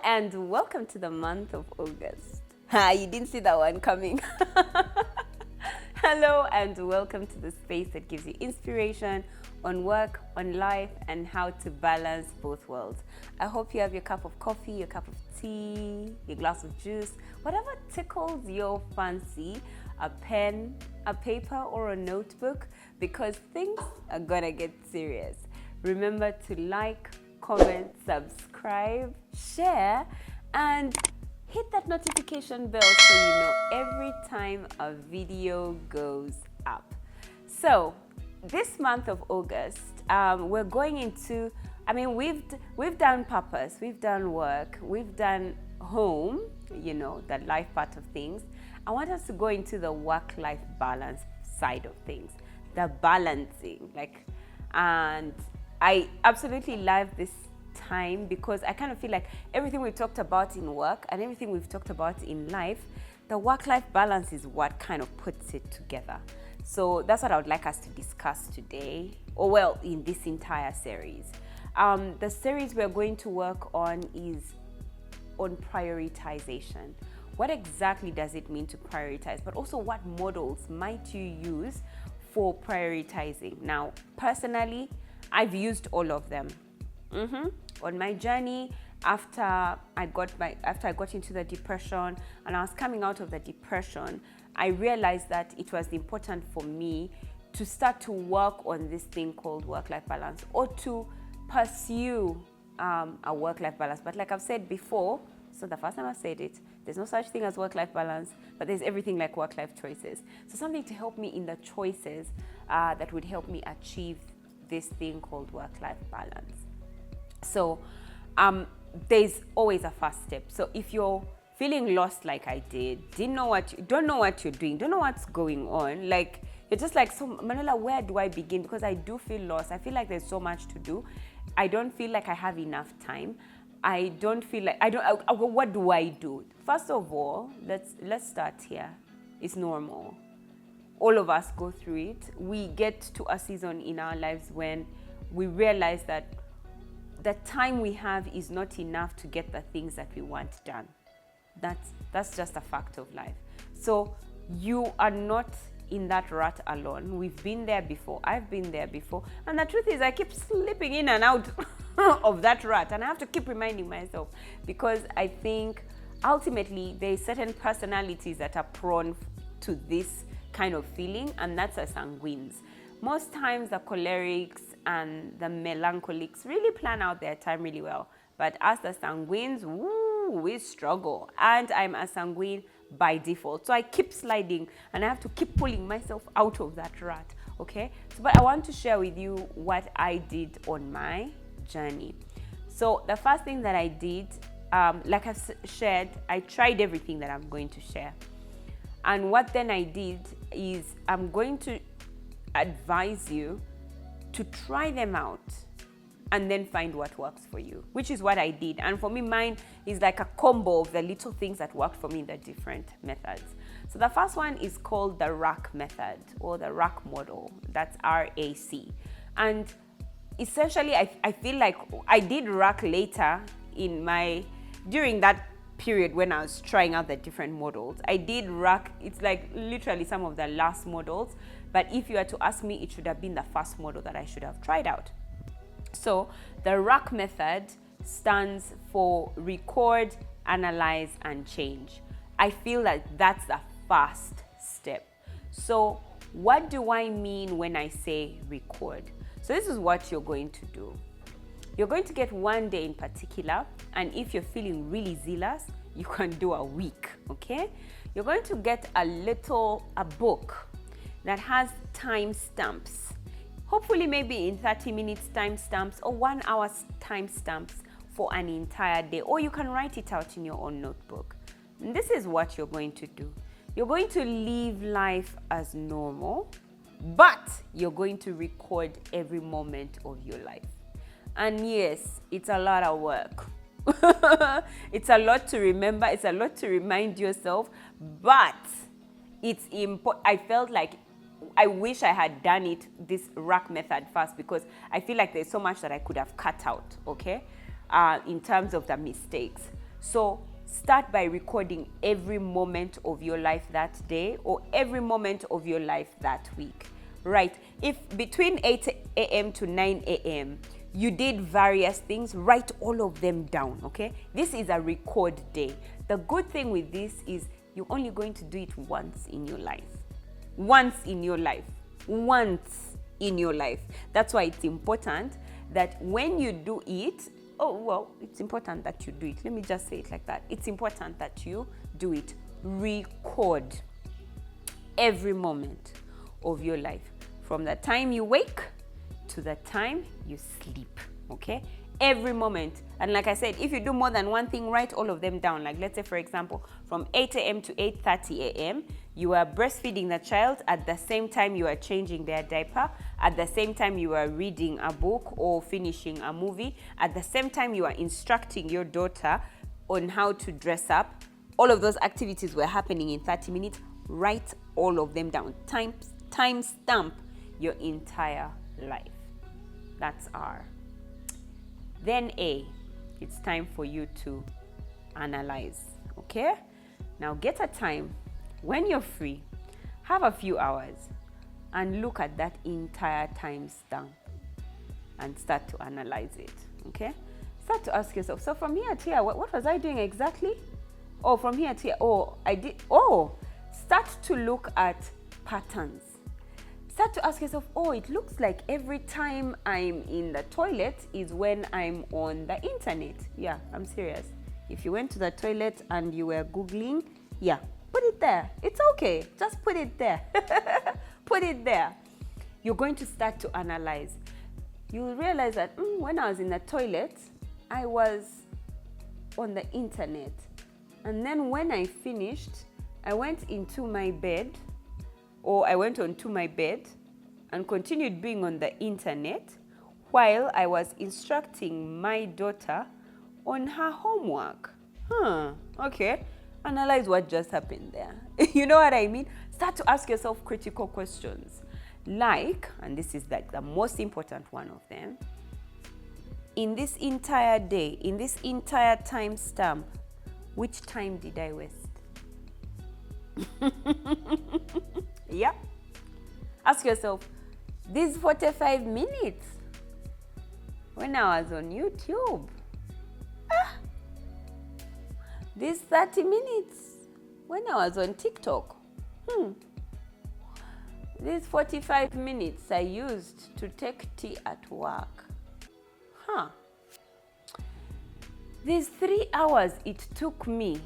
and welcome to the month of August. You didn't see that one coming. Hello and welcome to the space that gives you inspiration on work, on life, and how to balance both worlds. I hope you have your cup of coffee, your cup of tea, your glass of juice, whatever tickles your fancy, a pen, a paper, or a notebook, because things are gonna get serious. Remember to like, comment, subscribe, share, and hit that notification bell so you know every time a video goes up. So this month of August, we're going into, we've done purpose, we've done work, we've done home, the life part of things. I want us to go into the work-life balance side of things, the balancing, and I absolutely love this time because I kind of feel like everything we've talked about in work and everything we've talked about in life, the work-life balance is what kind of puts it together. So that's what I would like us to discuss today, in this entire series. The series we're going to work on is on prioritization. What exactly does it mean to prioritize? But also, what models might you use for prioritizing? Now, personally, I've used all of them. On my journey, after I got into the depression and I was coming out of the depression, I realized that it was important for me to start to work on this thing called work-life balance, or to pursue a work-life balance. But like I've said before, so the first time I said it, there's no such thing as work-life balance, but there's everything like work-life choices. So something to help me in the choices that would help me achieve this thing called work-life balance. So there's always a first step. So if you're feeling lost like I did, don't know what you're doing, don't know what's going on, like you're just like, so Manuela, where do I begin? Because I do feel lost. I feel like there's so much to do. I don't feel like I have enough time. I don't feel like what do I do? First of all, let's start here. It's normal. All of us go through it. We get to a season in our lives when we realize that the time we have is not enough to get the things that we want done. That's just a fact of life. So you are not in that rut alone. We've been there before. I've been there before. And the truth is I keep slipping in and out of that rut. And I have to keep reminding myself, because I think ultimately there's certain personalities that are prone to this kind of feeling, and that's the sanguines. Most times the cholerics and the melancholics really plan out their time really well. But as the sanguines, we struggle. And I'm a sanguine by default. So I keep sliding and I have to keep pulling myself out of that rut, okay? But I want to share with you what I did on my journey. So the first thing that I did, like I've shared, I tried everything that I'm going to share. And what then I did is I'm going to advise you to try them out and then find what works for you, which is what I did. And for me, mine is like a combo of the little things that worked for me in the different methods. So the first one is called the RAC method, or the RAC model. That's RAC. And essentially, I feel like I did RAC later during that period when I was trying out the different models. I did RAC, it's like literally some of the last models, but if you were to ask me, it should have been the first model that I should have tried out. So the RAC method stands for record, analyze, and change. I feel like that's the first step. So what do I mean when I say record? So this is what you're going to do. You're going to get one day in particular, and if you're feeling really zealous, you can do a week, okay? You're going to get a book that has timestamps. Hopefully maybe in 30 minutes timestamps or 1 hour timestamps for an entire day, or you can write it out in your own notebook. And this is what you're going to do. You're going to live life as normal, but you're going to record every moment of your life. And yes, it's a lot of work. It's a lot to remember. It's a lot to remind yourself, but it's important. I felt like I wish I had done this RAC method first, because I feel like there's so much that I could have cut out, okay, in terms of the mistakes. So start by recording every moment of your life that day or every moment of your life that week. Right? If between 8 a.m. to 9 a.m. you did various things, write all of them down, okay? This is a record day. The good thing with this is you're only going to do it once in your life. Once in your life. Once in your life. That's why it's important that when you do it, it's important that you do it. Let me just say it like that. It's important that you do it. Record every moment of your life, from the time you wake to the time you sleep, okay? Every moment. And like I said, if you do more than one thing, write all of them down. Like let's say, for example, from 8 a.m. to 8:30 a.m., you are breastfeeding the child, at the same time you are changing their diaper, at the same time you are reading a book or finishing a movie, at the same time you are instructing your daughter on how to dress up. All of those activities were happening in 30 minutes. Write all of them down. Time stamp your entire life. That's R. Then A, it's time for you to analyze, okay? Now get a time when you're free, have a few hours and look at that entire time stamp and start to analyze it, okay? Start to ask yourself, so from here to here, what was I doing exactly? Oh, from here to here, start to look at patterns. Start to ask yourself, it looks like every time I'm in the toilet is when I'm on the internet. Yeah, I'm serious. If you went to the toilet and you were Googling, put it there. It's okay. Just put it there. Put it there. You're going to start to analyze. You'll realize that when I was in the toilet, I was on the internet. And then when I finished, I went into my bed, or I went onto my bed and continued being on the internet while I was instructing my daughter on her homework. Okay. Analyze what just happened there. You know what I mean? Start to ask yourself critical questions. Like, and this is like the most important one of them, in this entire day, in this entire time stamp, which time did I waste? Yeah. Ask yourself, these 45 minutes when I was on YouTube, these 30 minutes when I was on TikTok, these 45 minutes I used to take tea at work, these 3 hours it took me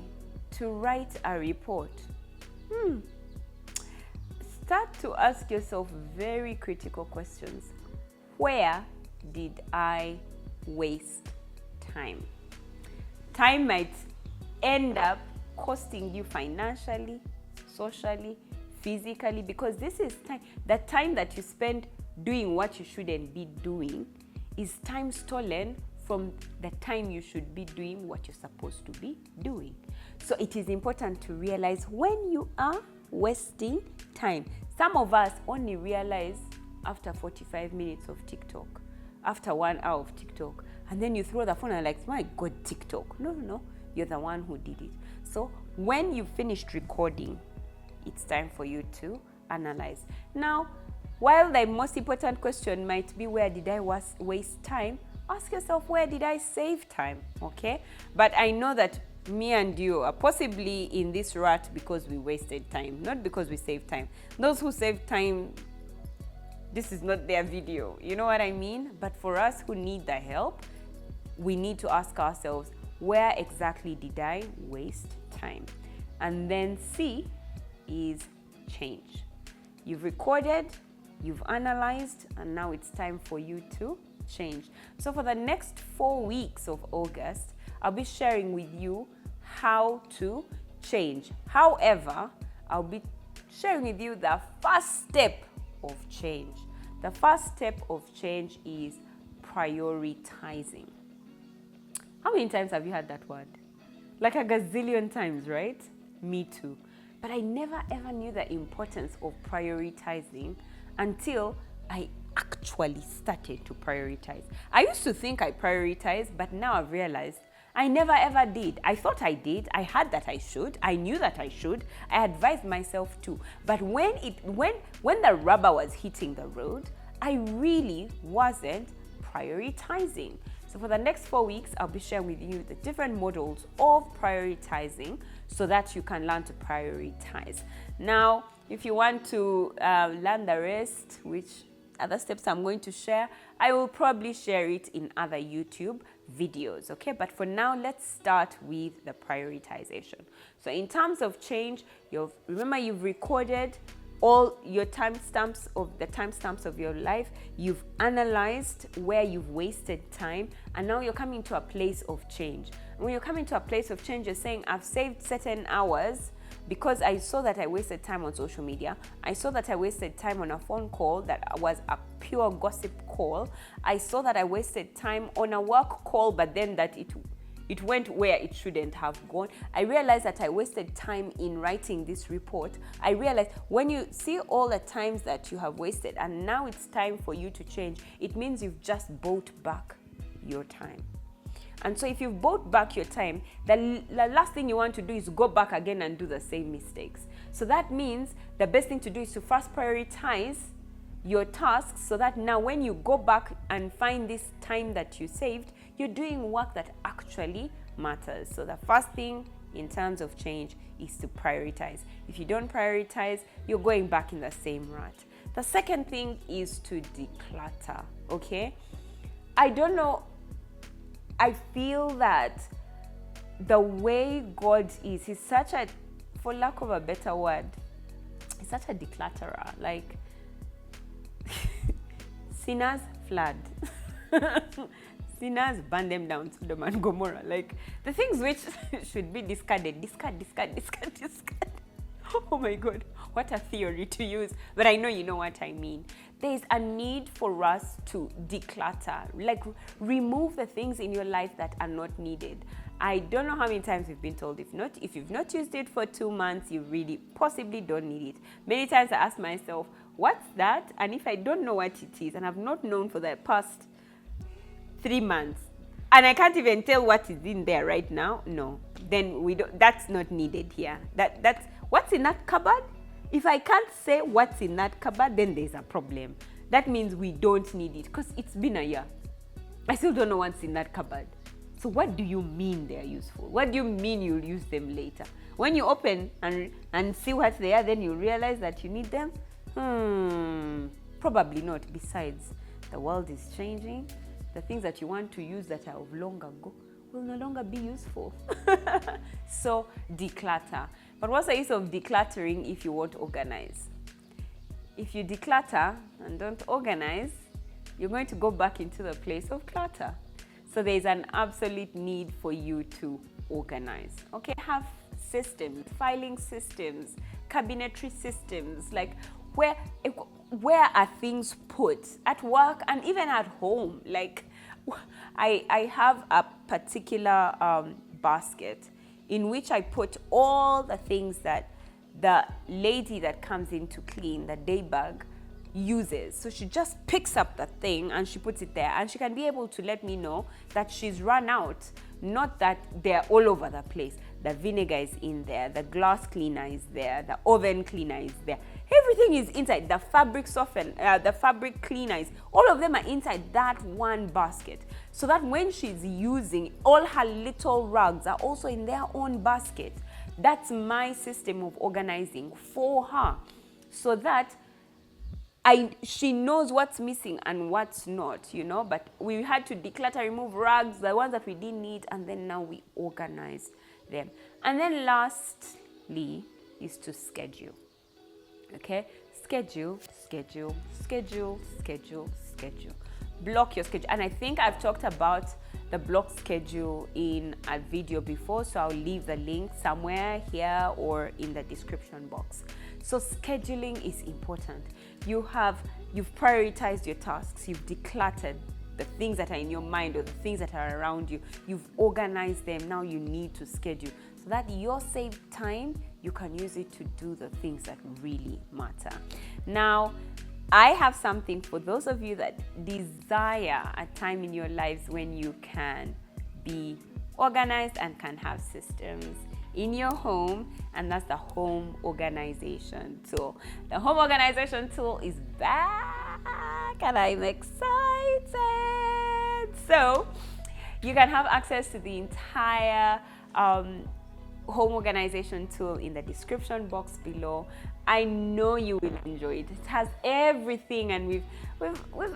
to write a report. Start to ask yourself very critical questions. Where did I waste time? Time might end up costing you financially, socially, physically, because this is time. The time that you spend doing what you shouldn't be doing is time stolen from the time you should be doing what you're supposed to be doing. So it is important to realize when you are wasting time. Some of us only realize after 45 minutes of TikTok, after 1 hour of TikTok, and then you throw the phone and like, my God, TikTok. No, you're the one who did it. So when you finished recording, it's time for you to analyze. Now, while the most important question might be, where did I waste time? Ask yourself, where did I save time? Okay? But I know that me and you are possibly in this rut because we wasted time, not because we saved time. Those who save time, this is not their video. You know what I mean? But for us who need the help, we need to ask ourselves, where exactly did I waste time? And then C is change. You've recorded, you've analyzed, and now it's time for you to change. So for the next 4 weeks of August, I'll be sharing with you how to change. However, I'll be sharing with you the first step of change. The first step of change is prioritizing. How many times have you heard that word? Like a gazillion times, right? Me too. But I never ever knew the importance of prioritizing until I actually started to prioritize. I used to think I prioritized, but now I've realized I never ever did. I thought I did. I had that I should. I knew that I should. I advised myself to. But when the rubber was hitting the road, I really wasn't prioritizing. So for the next 4 weeks, I'll be sharing with you the different models of prioritizing so that you can learn to prioritize. Now, if you want to learn the rest, which other steps I'm going to share, I will probably share it in other YouTube videos, okay? But for now, let's start with the prioritization. So in terms of change, remember you've recorded all your timestamps of your life. You've analyzed where you've wasted time, and now you're coming to a place of change. And when you're coming to a place of change, you're saying, I've saved certain hours because I saw that I wasted time on social media. I saw that I wasted time on a phone call that was a pure gossip call. I saw that I wasted time on a work call, but then that it went where it shouldn't have gone. I realized that I wasted time in writing this report. I realized when you see all the times that you have wasted and now it's time for you to change, it means you've just bought back your time. And so if you've bought back your time, the last thing you want to do is go back again and do the same mistakes. So that means the best thing to do is to first prioritize your tasks so that now when you go back and find this time that you saved, you're doing work that actually matters. So the first thing in terms of change is to prioritize. If you don't prioritize, you're going back in the same rut. The second thing is to declutter, okay? I don't know, I feel that the way God is, he's such a, for lack of a better word, he's such a declutterer. Like, sinners flood. Sinners burn them down, Sodom and Gomorrah. Like, the things which should be discarded, discard. Oh my God, what a theory to use. But I know you know what I mean. There's a need for us to declutter, like remove the things in your life that are not needed. I don't know how many times we've been told, if you've not used it for 2 months, you really possibly don't need it. Many times I ask myself, what's that? And if I don't know what it is, and I've not known for the past 3 months, and I can't even tell what is in there right now, no, then that's not needed here. That's what's in that cupboard. If I can't say what's in that cupboard, then there's a problem. That means we don't need it because it's been a year. I still don't know what's in that cupboard. So what do you mean they're useful? What do you mean you'll use them later? When you open and see what's there, then you realize that you need them? Probably not. Besides, the world is changing. The things that you want to use that are of long ago will no longer be useful. So declutter. But what's the use of decluttering if you won't organize? If you declutter and don't organize, you're going to go back into the place of clutter. So there's an absolute need for you to organize. Okay, have systems, filing systems, cabinetry systems, like where are things put at work and even at home. Like I have a particular basket in which I put all the things that the lady that comes in to clean, the day bag, uses. So she just picks up the thing and she puts it there, and she can be able to let me know that she's run out, not that they're all over the place. The vinegar is in there, the glass cleaner is there, the oven cleaner is there. Everything is inside. The fabric the fabric cleaner is, all of them are inside that one basket. So that when she's using, all her little rugs are also in their own basket. That's my system of organizing for her, so that she knows what's missing and what's not, you know. But we had to declutter, remove rugs, the ones that we didn't need, and then now we organize them. And then lastly is to schedule. Okay, schedule. Block your schedule. And I think I've talked about the block schedule in a video before, so I'll leave the link somewhere here or in the description box. So scheduling is important. You've prioritized your tasks, you've decluttered the things that are in your mind or the things that are around you, you've organized them. Now you need to schedule so that your saved time, you can use it to do the things that really matter. Now, I have something for those of you that desire a time in your lives when you can be organized and can have systems in your home, and that's the home organization tool. The home organization tool is back and I'm excited. So you can have access to the entire home organization tool in the description box below. I know you will enjoy it. It has everything, and we've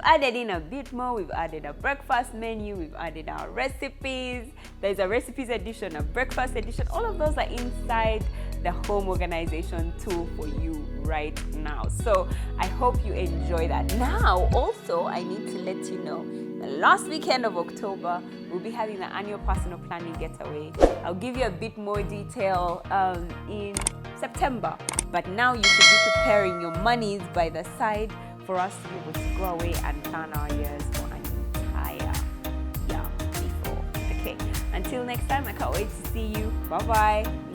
added in a bit more. We've added a breakfast menu, we've added our recipes. There's a recipes edition, a breakfast edition. All of those are inside the home organization tool for you right now. So I hope you enjoy that. Now also I need to let you know, the last weekend of October, we'll be having the annual personal planning getaway. I'll give you a bit more detail in September, but now you should be preparing your monies by the side for us to be able to go away and plan our years for an entire year before. Okay, until next time, I can't wait to see you. Bye-bye.